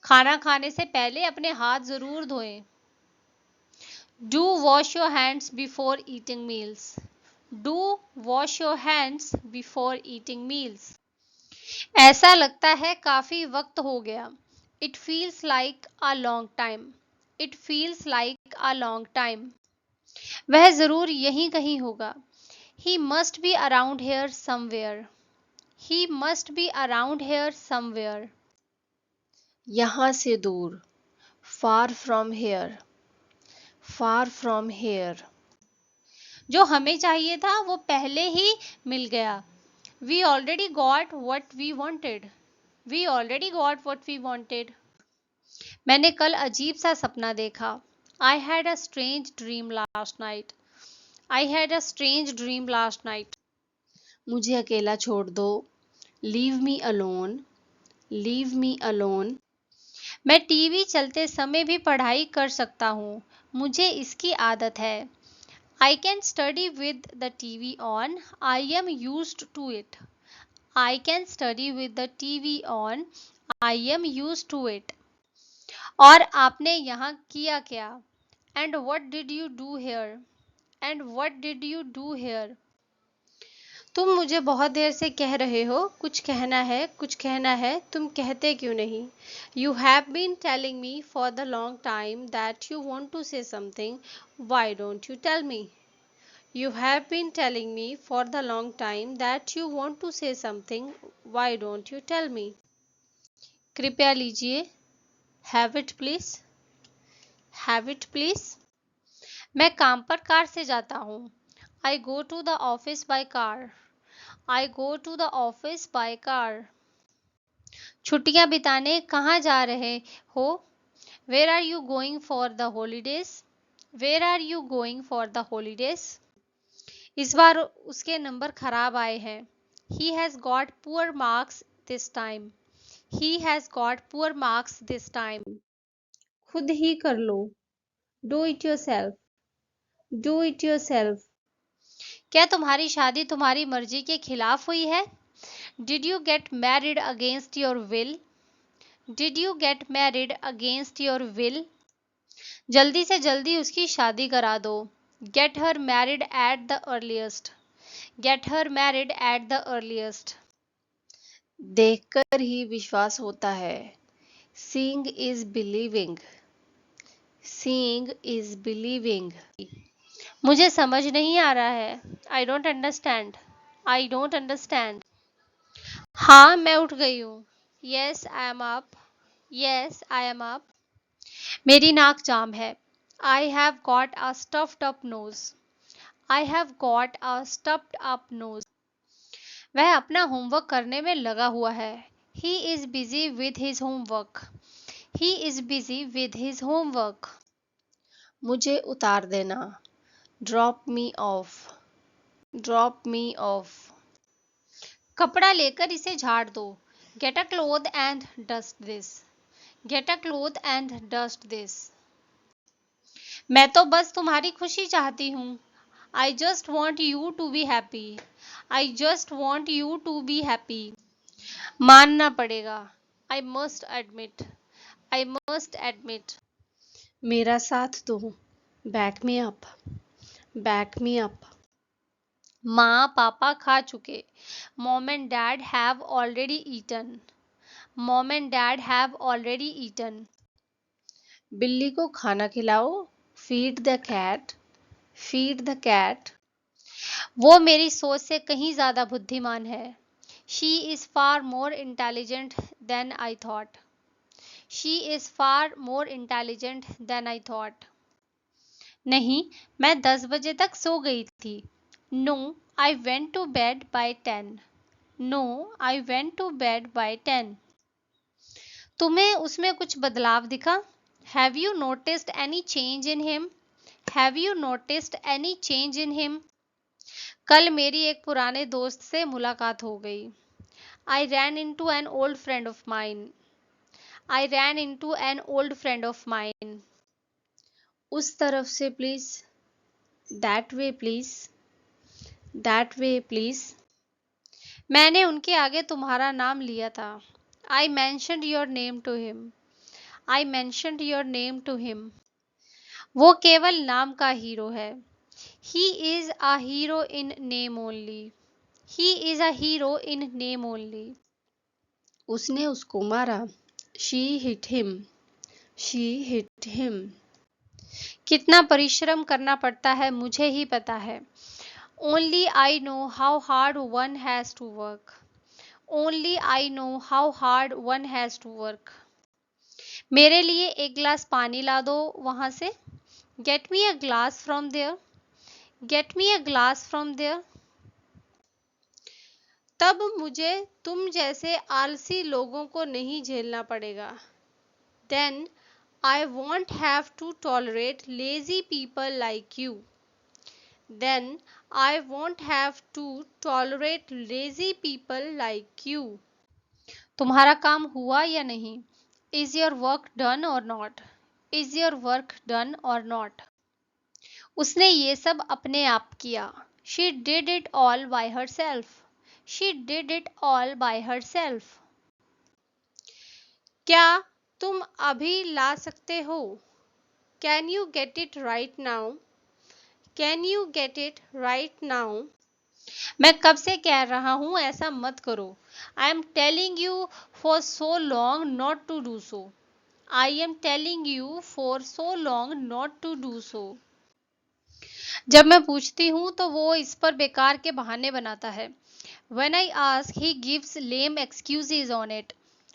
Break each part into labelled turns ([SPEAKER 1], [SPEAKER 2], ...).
[SPEAKER 1] खाना खाने से पहले अपने हाथ जरूर धोएं। Do wash your hands before eating meals. Do wash your hands before eating meals. ऐसा लगता है काफी वक्त हो गया। It feels like a long time. It feels like a long time. वह जरूर यहीं कहीं होगा। He must be around here somewhere. He must be around here somewhere. यहाँ से दूर, far from here. Far from here. जो हमें चाहिए था वो पहले ही मिल गया। We already got what we wanted. We already got what we wanted. मैंने कल अजीब सा सपना देखा। I had a strange dream last night. I had a strange dream last night. मुझे अकेला छोड़ दो। Leave me alone. Leave me alone. मैं टीवी चलते समय भी पढ़ाई कर सकता हूँ। मुझे इसकी आदत है। I can study with the TV on. I am used to it. I can study with the TV on. I am used to it. और आपने यहाँ किया क्या? And what did you do here? And what did you do here? तुम मुझे बहुत देर से कह रहे हो कुछ कहना है कुछ कहना है, तुम कहते क्यों नहीं? You have been telling me for the long time that you want to say something. Why don't you tell me? You have been telling me for the long time that you want to say something. Why don't you tell me? कृपया लीजिए। Have it please. Have it please. मैं काम पर car से जाता हूँ। I go to the office by car. I go to the office by car. छुट्टियां बिताने कहाँ जा रहे हो? Where are you going for the holidays? Where are you going for the holidays? इस बार उसके नंबर खराब आए हैं। He has got poor marks this time. He has got poor marks this time. खुद ही कर लो। Do it yourself. Do it yourself. क्या तुम्हारी शादी तुम्हारी मर्जी के खिलाफ हुई है? Did you get married against your will? Did you get married against your will? जल्दी से जल्दी उसकी शादी करा दो। Get her married at the earliest. Get her married at the earliest. देखकर ही विश्वास होता है। Seeing is believing. Seeing is believing. मुझे समझ नहीं आ रहा है। I don't understand. I don't understand. हाँ, मैं उठ गई हूँ। Yes, I am up. Yes, I am up. मेरी नाक जाम है। I have got a stuffed up nose. I have got a stuffed up nose. वह अपना होमवर्क करने में लगा हुआ है। He is busy with his homework. He is busy with his homework. मुझे उतार देना। Drop me off. Drop me off. कपड़ा लेकर इसे झाड़ दो। Get a cloth and dust this. Get a cloth and dust this. मैं तो बस तुम्हारी खुशी चाहती हूँ। I just want you to be happy. I just want you to be happy. मानना पड़ेगा। I must admit. I must admit. मेरा साथ दो। Back me up. Back me up. माँ पापा खा चुके। Mom and dad have already eaten. Mom and dad have already eaten. बिल्ली को खाना खिलाओ। Feed the cat. Feed the cat. वो मेरी सोच से कहीं ज्यादा बुद्धिमान है। She is far more intelligent than I thought. She is far more intelligent than I thought. नहीं, मैं 10 बजे तक सो गई थी। No, I went to bed by 10. No, I went to bed by 10. तुम्हें उसमें कुछ बदलाव दिखा? Have you noticed any change in him? Have you noticed any change in him? कल मेरी एक पुराने दोस्त से मुलाकात हो गई। I ran into an old friend of mine. I ran into an old friend of mine. उस तरफ से please. That way please. That way please. मैंने उनके आगे तुम्हारा नाम लिया था। I mentioned your name to him. I mentioned your name to him. वो केवल नाम का हीरो है. He is a hero in name only. He is a hero in name only.
[SPEAKER 2] उसने उसको मारा. She hit him. She hit him.
[SPEAKER 1] कितना परिश्रम करना पड़ता है मुझे ही पता है. Only I know how hard one has to work. Only I know how hard one has to work. मेरे लिए एक गिलास पानी ला दो वहां से. Get me a glass from there. Get me a glass from there. तब मुझे तुम जैसे आलसी लोगों को नहीं झेलना पड़ेगा. Then I won't have to tolerate lazy people like you. Then I won't have to tolerate lazy people like you. तुम्हारा काम हुआ या नहीं? Is your work done or not? Is your work done or not? उसने ये सब अपने आप किया. She did it all by herself. She did it all by herself. क्या तुम अभी ला सकते हो? Can you get it right now? Can you get it right now? मैं कब से कह रहा हूं ऐसा मत करो. I am telling you for so long not to do so. I am telling you for so long not to do so. जब मैं पूछती हूँ तो वो इस पर बेकार के बहाने बनाता है. When I ask, he gives lame excuses on it.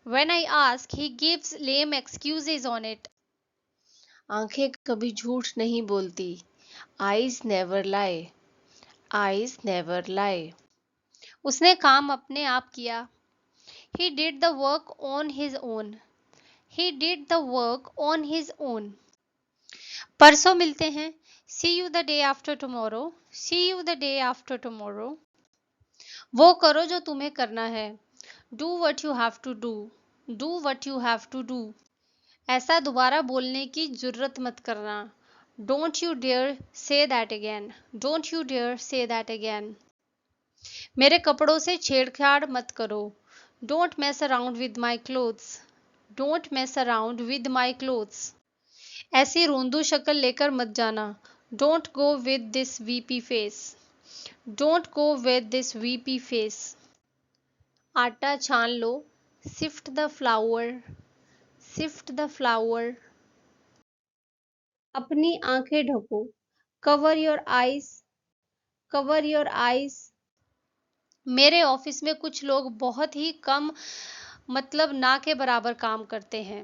[SPEAKER 1] When I ask, he gives lame excuses on it.
[SPEAKER 2] आंखें कभी झूठ नहीं बोलती. Eyes never lie. Eyes never lie.
[SPEAKER 1] उसने काम अपने आप किया. He did the work on his own. He did the work on his own. परसों मिलते हैं. See you the day after tomorrow. See you the day after tomorrow. वो करो जो तुम्हें करना है. Do what you have to do. Do what you have to do. ऐसा दोबारा बोलने की जुर्रत मत करना. Don't you dare say that again. Don't you dare say that again. मेरे कपड़ों से छेड़छाड़ मत करो. Don't mess around with my clothes. Don't mess around with my clothes. ऐसी रोंदू शक्ल लेकर मत जाना. Don't go with this weepy face. Don't go with this weepy face. आटा छान लो. Sift the flour. Sift the flour. अपनी आंखें ढको. Cover your eyes. Cover your eyes. मेरे ऑफिस में कुछ लोग बहुत ही कम मतलब ना के बराबर काम करते हैं.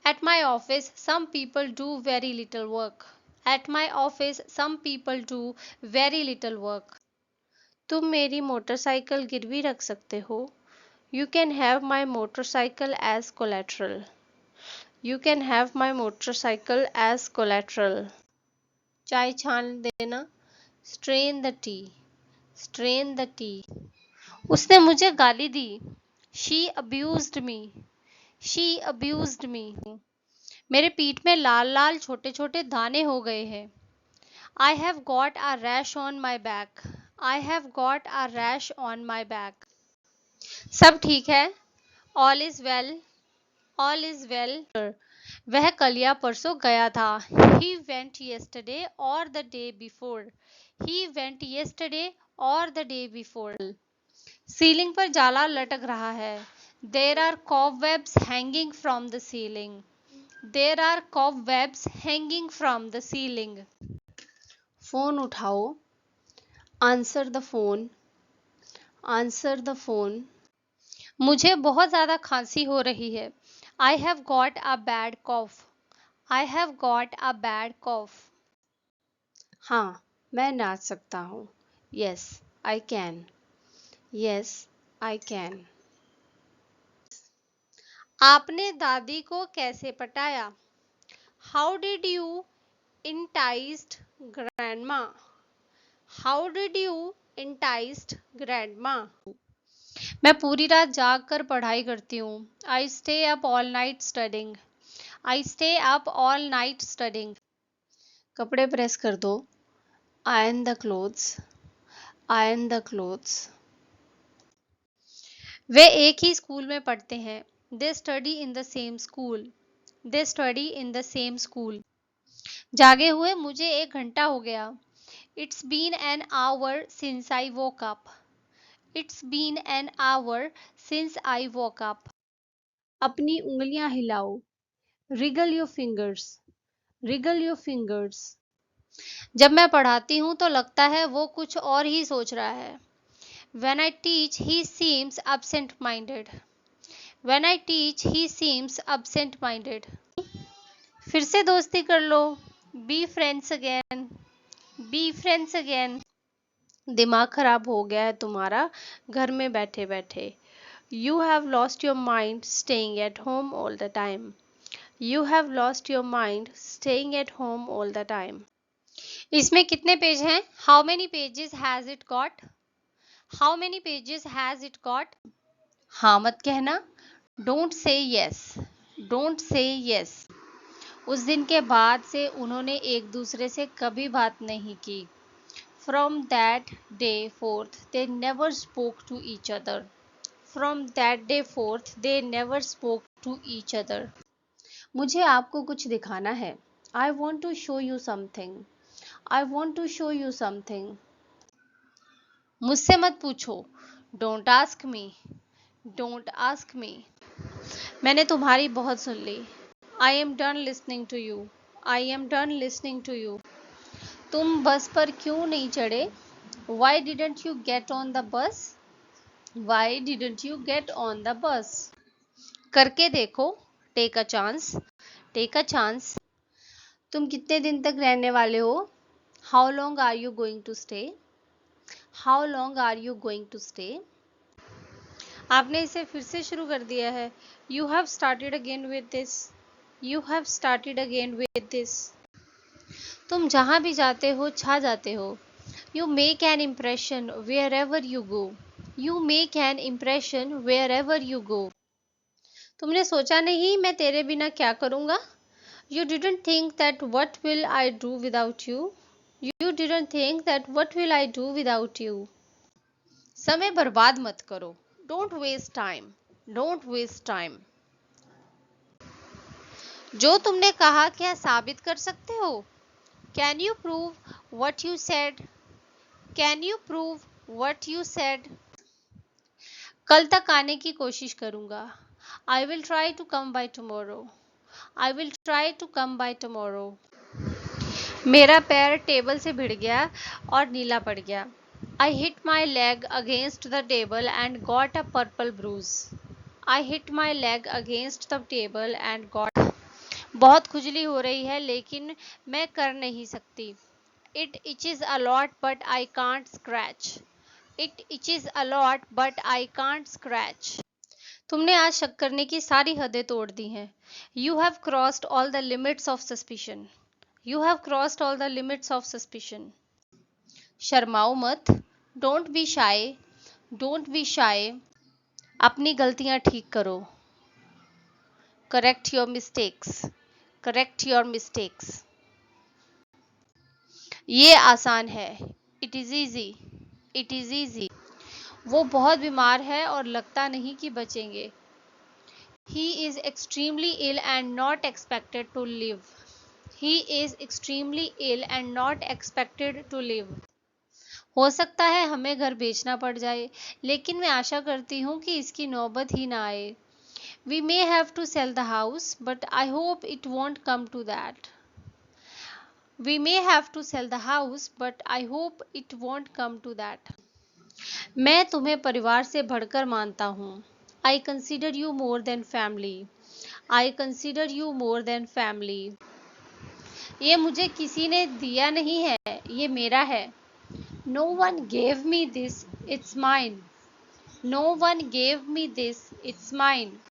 [SPEAKER 1] At my office, some people do very little work. At my office, some people do very little work. तुम मेरी मोटरसाइकिल गिरवी रख सकते हो. You can have my motorcycle as collateral. You can have my motorcycle as collateral. चाय छान देना. Strain the tea. Strain the tea. उसने मुझे गाली दी. She abused me. She abused me. मेरे पीठ में लाल लाल छोटे छोटे दाने हो गए हैं. I have got a rash on my back. I have got a rash on my back. सब ठीक है. All is well. All is well. वह कल या परसों गया था. He went yesterday or the day before. He went yesterday or the day before. Ceiling पर जाला लटक रहा है. There are cobwebs hanging from the ceiling. There are cobwebs hanging from the ceiling.
[SPEAKER 2] Phone उठाओ. Answer the phone. Answer the phone.
[SPEAKER 1] मुझे बहुत ज़्यादा खांसी हो रही है. I have got a bad cough. I have got a bad cough.
[SPEAKER 2] हाँ, मैं नाच सकता हूँ. Yes, I can. Yes, I can.
[SPEAKER 1] आपने दादी को कैसे पटाया? How did you enticed grandma? How did you enticed grandma? मैं पूरी रात जाग कर पढ़ाई करती हूँ. I stay up all night studying. I stay up all night studying.
[SPEAKER 2] कपड़े प्रेस कर दो. Iron the clothes. Iron the clothes.
[SPEAKER 1] वे एक ही स्कूल में पढ़ते हैं. They study in the same school. They study in the same school. जागे हुए मुझे 1 घंटा हो गया. It's been an hour since I woke up. It's been an hour since I woke up.
[SPEAKER 2] अपनी उंगलियां हिलाओ. Wriggle your fingers. Wriggle your fingers.
[SPEAKER 1] जब मैं पढ़ाती हूँ तो लगता है वो कुछ और ही सोच रहा है. When I teach, he seems absent-minded. When I teach, he seems absent-minded. फिर से दोस्ती कर लो. Be friends again. Be friends again.
[SPEAKER 2] दिमाग खराब हो गया है तुम्हारा घर में बैठे बैठे. You have lost your mind staying at home all the time. You have lost your mind staying at home all the time.
[SPEAKER 1] इसमें कितने पेज हैं? How many pages has it got? How many pages has it got? हाँ मत कहना. Don't say yes. Don't say yes. उस दिन के बाद से उन्होंने एक दूसरे से कभी बात नहीं की. From that day forth, they never spoke to each other. From that day forth, they never spoke to each other.
[SPEAKER 2] मुझे आपको कुछ दिखाना है. I want to show you something. I want to show you something.
[SPEAKER 1] मुझसे मत पूछो. Don't ask me. Don't ask me. मैंने तुम्हारी बहुत सुन ली. I am done listening to you. I am done listening to you. तुम बस पर क्यों नहीं चढ़े? Why didn't you get on the bus? Why didn't you get on the bus? करके देखो. Take a chance. Take a chance.
[SPEAKER 2] तुम कितने दिन तक रहने वाले हो?
[SPEAKER 1] How long are you going to stay? How long are you going to stay? आपने इसे फिर से शुरू कर दिया है. You have started again with this. You have started again with this. तुम जहाँ भी जाते हो छा जाते हो. You make an impression wherever you go. You make an impression wherever you go. तुमने सोचा नहीं मैं तेरे बिना क्या करूँगा? You didn't think that what will I do without you? You didn't think that what will I do without you? समय बर्बाद मत करो. Don't waste time. Don't waste time. जो तुमने कहा क्या साबित कर सकते हो? Can you prove what you said? Can you prove what you said? कल तक आने की कोशिश करूँगा. I will try to come by tomorrow. I will try to come by tomorrow. मेरा पैर टेबल से भिड़ गया और नीला पड़ गया. I hit my leg against the table and got a purple bruise. I hit my leg against the table and got. बहुत खुजली हो रही है लेकिन मैं कर नहीं सकती. It itches a lot but I can't scratch. It itches a lot but I can't scratch. तुमने आज शक करने की सारी हदें तोड़ दी हैं. You have crossed all the limits of suspicion. You have crossed all the limits of suspicion. शर्माओ मत. Don't be shy. Don't be shy. अपनी गलतियां ठीक करो. Correct your mistakes. Correct your mistakes. ये आसान है. It is easy. It is easy. वो बहुत बीमार है और लगता नहीं कि बचेंगे. He is extremely ill and not expected to live. He is extremely ill and not expected to live. हो सकता है हमें घर बेचना पड़ जाए लेकिन मैं आशा करती हूँ कि इसकी नौबत ही ना आए. We may have to sell the house but I hope it won't come to that. We may have to sell the house but I hope it won't come to that. मैं तुम्हें परिवार से बढ़कर मानता हूँ. I consider you more than family. I consider you more than family. ये मुझे किसी ने दिया नहीं है, ये मेरा है. No one gave me this, it's mine. No one gave me this, it's mine.